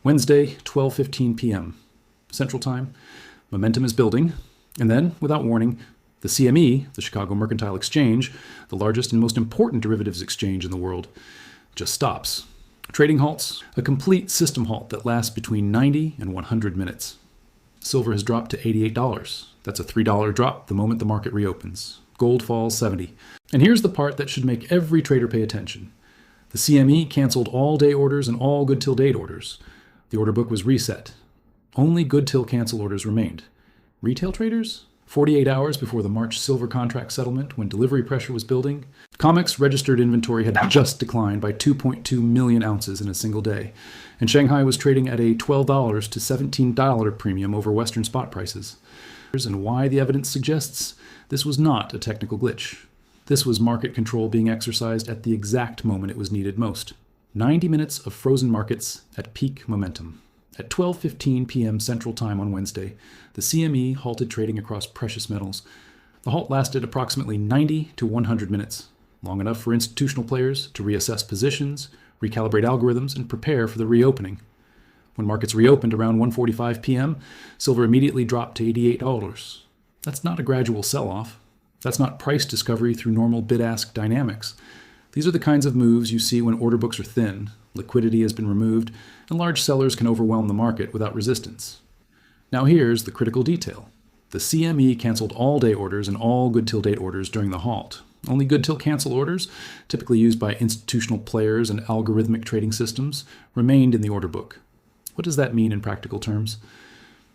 Wednesday, 12:15 p.m. Central Time. Momentum is building, and then, without warning, the CME, the Chicago Mercantile Exchange, the largest and most important derivatives exchange in the world, just stops. Trading halts, a complete system halt that lasts between 90 and 100 minutes. Silver has dropped to $88. That's a $3 drop the moment the market reopens. Gold falls 70. And here's the part that should make every trader pay attention. The CME canceled all day orders and all good till date orders. The order book was reset. Only good till cancel orders remained. Retail traders? 48 hours before the March silver contract settlement, when delivery pressure was building, COMEX registered inventory had just declined by 2.2 million ounces in a single day, and Shanghai was trading at a $12 to $17 premium over Western spot prices. And why the evidence suggests this was not a technical glitch. This was market control being exercised at the exact moment it was needed most. 90 minutes of frozen markets at peak momentum. At 12:15 p.m. Central Time on Wednesday, the CME halted trading across precious metals. The halt lasted approximately 90 to 100 minutes, long enough for institutional players to reassess positions, recalibrate algorithms, and prepare for the reopening. When markets reopened around 1:45 p.m., silver immediately dropped to $88. That's not a gradual sell-off. That's not price discovery through normal bid-ask dynamics. These are the kinds of moves you see when order books are thin, liquidity has been removed, and large sellers can overwhelm the market without resistance. Now here's the critical detail. The CME canceled all day orders and all good till date orders during the halt. Only good till cancel orders, typically used by institutional players and algorithmic trading systems, remained in the order book. What does that mean in practical terms?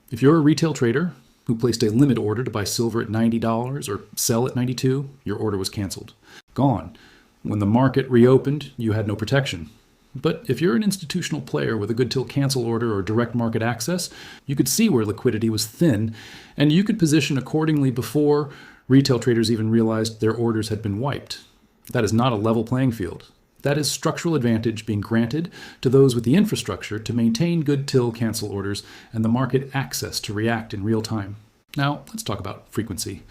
If you're a retail trader who placed a limit order to buy silver at $90 or sell at $92, your order was canceled. Gone. When the market reopened, you had no protection. But if you're an institutional player with a good till cancel order or direct market access, you could see where liquidity was thin, and you could position accordingly before retail traders even realized their orders had been wiped. That is not a level playing field. That is structural advantage being granted to those with the infrastructure to maintain good till cancel orders and the market access to react in real time. Now, let's talk about frequency.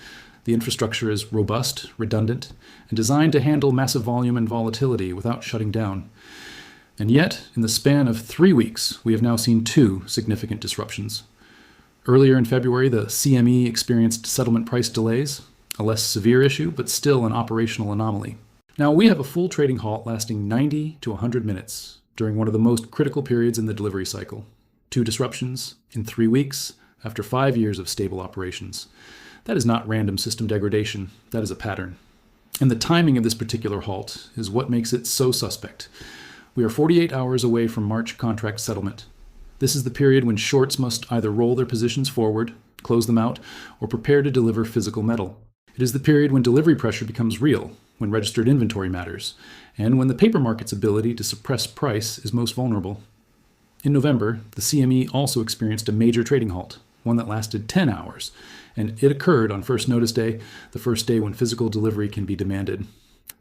The infrastructure is robust, redundant, and designed to handle massive volume and volatility without shutting down. And yet, in the span of 3 weeks, we have now seen 2 significant disruptions. Earlier in February, the CME experienced settlement price delays, a less severe issue, but still an operational anomaly. Now, we have a full trading halt lasting 90 to 100 minutes during one of the most critical periods in the delivery cycle. 2 disruptions in 3 weeks after 5 years of stable operations. That is not random system degradation, that is a pattern. And the timing of this particular halt is what makes it so suspect. We are 48 hours away from March contract settlement. This is the period when shorts must either roll their positions forward, close them out, or prepare to deliver physical metal. It is the period when delivery pressure becomes real, when registered inventory matters, and when the paper market's ability to suppress price is most vulnerable. In November, the CME also experienced a major trading halt, one that lasted 10 hours, and it occurred on first notice day, the first day when physical delivery can be demanded.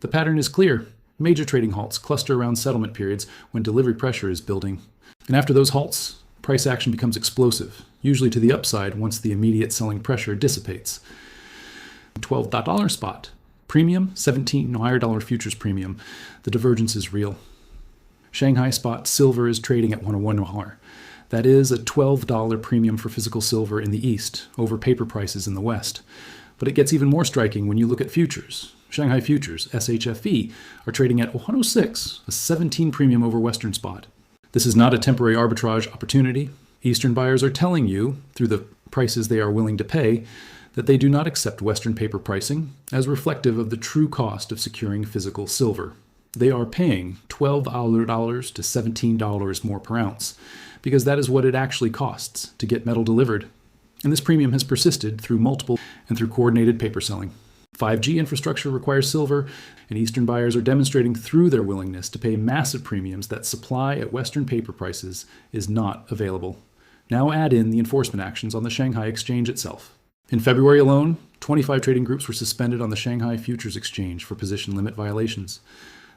The pattern is clear. Major trading halts cluster around settlement periods when delivery pressure is building. And after those halts, price action becomes explosive, usually to the upside once the immediate selling pressure dissipates. $12 spot. Premium, $17 higher dollar futures premium. The divergence is real. Shanghai spot silver is trading at 101 NOR. That is a $12 premium for physical silver in the East over paper prices in the West. But it gets even more striking when you look at futures. Shanghai futures, SHFE, are trading at 106, a 17 premium over Western spot. This is not a temporary arbitrage opportunity. Eastern buyers are telling you, through the prices they are willing to pay, that they do not accept Western paper pricing as reflective of the true cost of securing physical silver. They are paying $12 to $17 more per ounce, because that is what it actually costs to get metal delivered. And this premium has persisted through multiple and through coordinated paper selling. 5G infrastructure requires silver, and Eastern buyers are demonstrating through their willingness to pay massive premiums that supply at Western paper prices is not available. Now add in the enforcement actions on the Shanghai exchange itself. In February alone, 25 trading groups were suspended on the Shanghai Futures Exchange for position limit violations.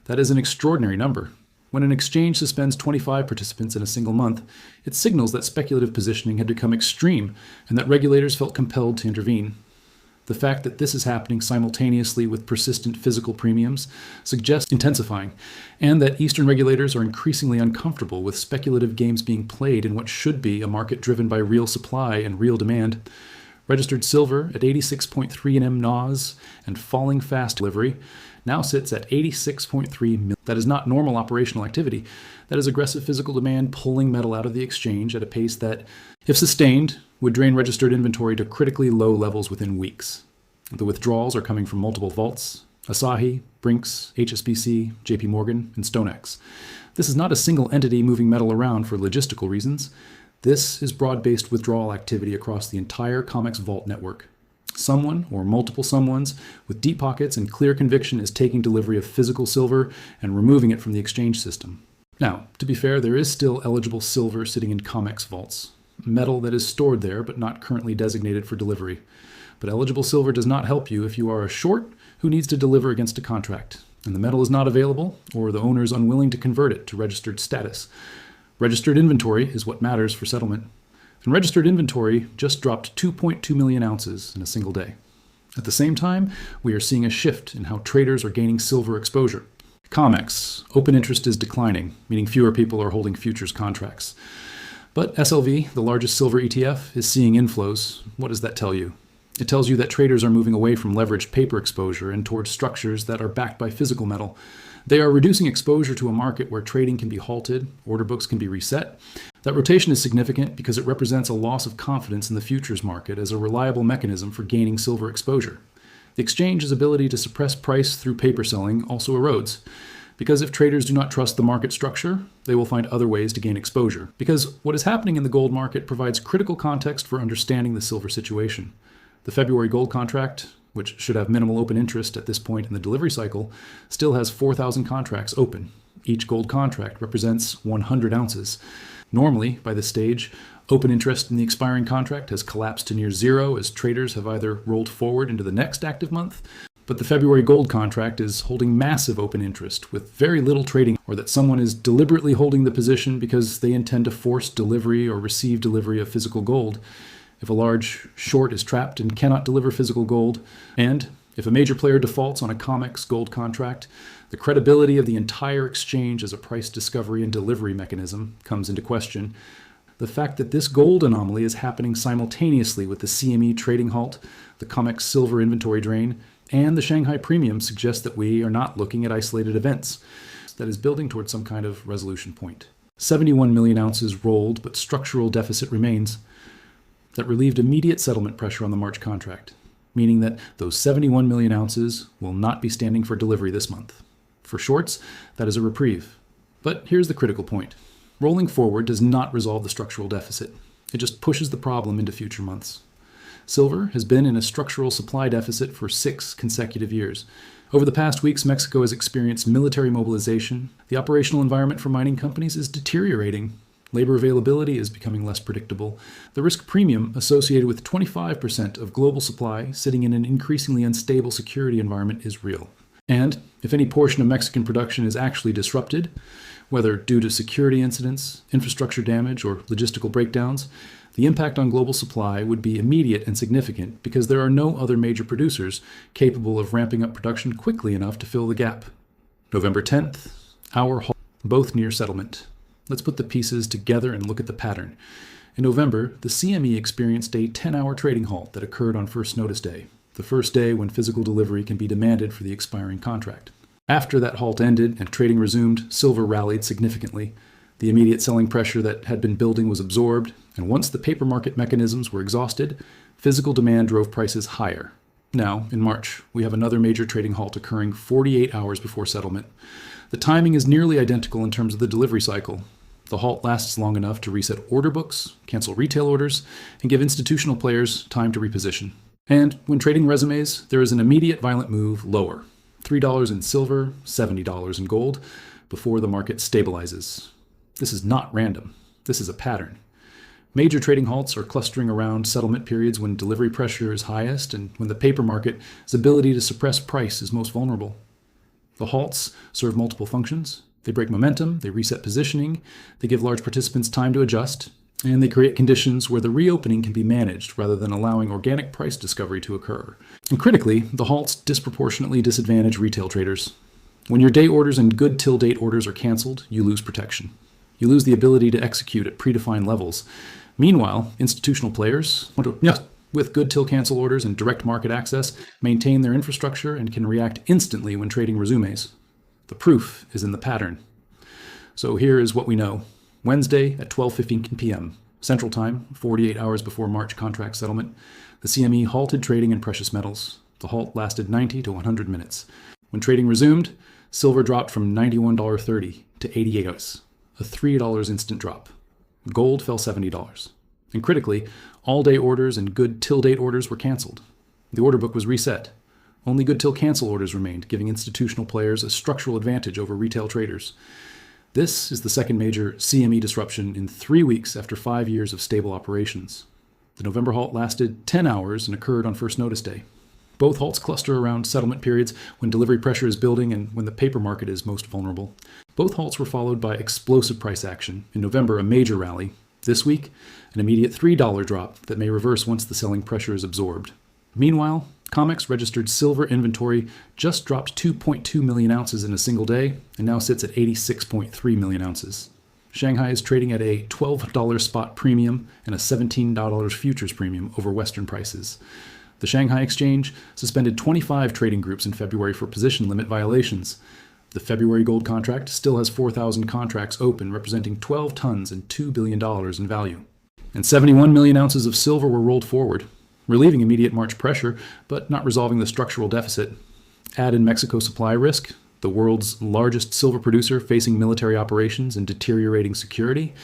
That is an extraordinary number. When an exchange suspends 25 participants in a single month, it signals that speculative positioning had become extreme and that regulators felt compelled to intervene. The fact that this is happening simultaneously with persistent physical premiums suggests intensifying, and that Eastern regulators are increasingly uncomfortable with speculative games being played in what should be a market driven by real supply and real demand. Registered silver at 86.3 nm NOS and falling fast delivery now sits at 86.3 million. That is not normal operational activity. That is aggressive physical demand pulling metal out of the exchange at a pace that, if sustained, would drain registered inventory to critically low levels within weeks. The withdrawals are coming from multiple vaults: Asahi, Brinks, HSBC, JP Morgan, and StoneX. This is not a single entity moving metal around for logistical reasons. This is broad-based withdrawal activity across the entire COMEX vault network. Someone, or multiple someones, with deep pockets and clear conviction is taking delivery of physical silver and removing it from the exchange system. Now, to be fair, there is still eligible silver sitting in COMEX vaults, metal that is stored there but not currently designated for delivery. But eligible silver does not help you if you are a short who needs to deliver against a contract, and the metal is not available, or the owner is unwilling to convert it to registered status. Registered inventory is what matters for settlement. And registered inventory just dropped 2.2 million ounces in a single day. At the same time, we are seeing a shift in how traders are gaining silver exposure. COMEX, open interest is declining, meaning fewer people are holding futures contracts. But SLV, the largest silver ETF, is seeing inflows. What does that tell you? It tells you that traders are moving away from leveraged paper exposure and towards structures that are backed by physical metal. They are reducing exposure to a market where trading can be halted, order books can be reset. That rotation is significant because it represents a loss of confidence in the futures market as a reliable mechanism for gaining silver exposure. The exchange's ability to suppress price through paper selling also erodes, because if traders do not trust the market structure, they will find other ways to gain exposure. Because what is happening in the gold market provides critical context for understanding the silver situation. The February gold contract, which should have minimal open interest at this point in the delivery cycle, still has 4,000 contracts open. Each gold contract represents 100 ounces. Normally, by this stage, open interest in the expiring contract has collapsed to near zero as traders have either rolled forward into the next active month, but the February gold contract is holding massive open interest with very little trading, or that someone is deliberately holding the position because they intend to force delivery or receive delivery of physical gold. If a large short is trapped and cannot deliver physical gold, and if a major player defaults on a COMEX gold contract, the credibility of the entire exchange as a price discovery and delivery mechanism comes into question. The fact that this gold anomaly is happening simultaneously with the CME trading halt, the COMEX silver inventory drain, and the Shanghai premium suggests that we are not looking at isolated events, that is building towards some kind of resolution point. 71 million ounces rolled, but structural deficit remains. That relieved immediate settlement pressure on the March contract, meaning that those 71 million ounces will not be standing for delivery this month. For shorts, that is a reprieve. But here's the critical point. Rolling forward does not resolve the structural deficit. It just pushes the problem into future months. Silver has been in a structural supply deficit for 6 consecutive years. Over the past weeks, Mexico has experienced military mobilization. The operational environment for mining companies is deteriorating. Labor availability is becoming less predictable. The risk premium associated with 25% of global supply sitting in an increasingly unstable security environment is real. And if any portion of Mexican production is actually disrupted, whether due to security incidents, infrastructure damage, or logistical breakdowns, the impact on global supply would be immediate and significant because there are no other major producers capable of ramping up production quickly enough to fill the gap. November 10th, our halt, both near settlement. Let's put the pieces together and look at the pattern. In November, the CME experienced a 10-hour trading halt that occurred on first notice day, the first day when physical delivery can be demanded for the expiring contract. After that halt ended and trading resumed, silver rallied significantly. The immediate selling pressure that had been building was absorbed, and once the paper market mechanisms were exhausted, physical demand drove prices higher. Now, in March, we have another major trading halt occurring 48 hours before settlement. The timing is nearly identical in terms of the delivery cycle. The halt lasts long enough to reset order books, cancel retail orders, and give institutional players time to reposition. And when trading resumes, there is an immediate violent move lower. $3 in silver, $70 in gold, before the market stabilizes. This is not random. This is a pattern. Major trading halts are clustering around settlement periods when delivery pressure is highest and when the paper market's ability to suppress price is most vulnerable. The halts serve multiple functions. They break momentum, they reset positioning, they give large participants time to adjust, And they create conditions where the reopening can be managed rather than allowing organic price discovery to occur. And critically, the halts disproportionately disadvantage retail traders. When your day orders and good till date orders are canceled, you lose protection. You lose the ability to execute at predefined levels. Meanwhile, institutional players, with good till cancel orders and direct market access, maintain their infrastructure and can react instantly when trading resumes. The proof is in the pattern. So here is what we know. Wednesday at 12:15 p.m. Central Time, 48 hours before March contract settlement, the CME halted trading in precious metals. The halt lasted 90 to 100 minutes. When trading resumed, silver dropped from $91.30 to $88, a $3 instant drop. Gold fell $70. And critically, all-day orders and good till-date orders were canceled. The order book was reset. Only good till cancel orders remained, giving institutional players a structural advantage over retail traders. This is the second major CME disruption in 3 weeks after 5 years of stable operations. The November halt lasted 10 hours and occurred on first notice day. Both halts cluster around settlement periods when delivery pressure is building and when the paper market is most vulnerable. Both halts were followed by explosive price action. In November, a major rally. This week, an immediate $3 drop that may reverse once the selling pressure is absorbed. Meanwhile, COMEX registered silver inventory just dropped 2.2 million ounces in a single day and now sits at 86.3 million ounces. Shanghai is trading at a $12 spot premium and a $17 futures premium over Western prices. The Shanghai Exchange suspended 25 trading groups in February for position limit violations. The February gold contract still has 4,000 contracts open, representing 12 tons and $2 billion in value. And 71 million ounces of silver were rolled forward, relieving immediate March pressure, but not resolving the structural deficit. Add in Mexico supply risk, the world's largest silver producer facing military operations and deteriorating security,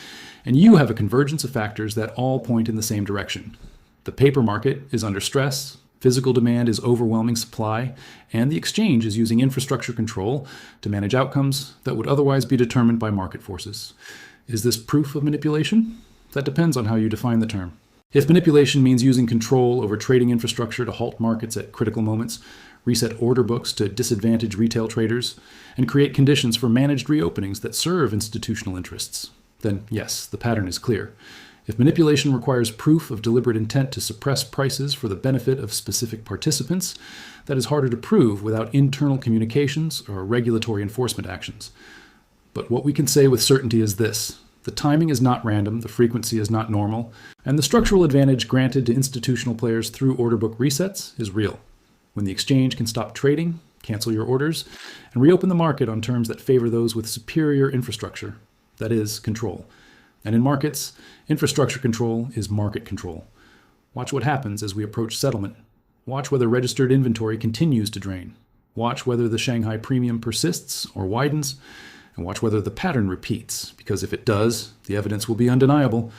and you have a convergence of factors that all point in the same direction. The paper market is under stress, physical demand is overwhelming supply, and the exchange is using infrastructure control to manage outcomes that would otherwise be determined by market forces. Is this proof of manipulation? That depends on how you define the term. If manipulation means using control over trading infrastructure to halt markets at critical moments, reset order books to disadvantage retail traders, and create conditions for managed reopenings that serve institutional interests, then yes, the pattern is clear. If manipulation requires proof of deliberate intent to suppress prices for the benefit of specific participants, that is harder to prove without internal communications or regulatory enforcement actions. But what we can say with certainty is this. The timing is not random, the frequency is not normal, and the structural advantage granted to institutional players through order book resets is real. When the exchange can stop trading, cancel your orders, and reopen the market on terms that favor those with superior infrastructure, that is, control. And in markets, infrastructure control is market control. Watch what happens as we approach settlement. Watch whether registered inventory continues to drain. Watch whether the Shanghai premium persists or widens, and watch whether the pattern repeats, because if it does, the evidence will be undeniable.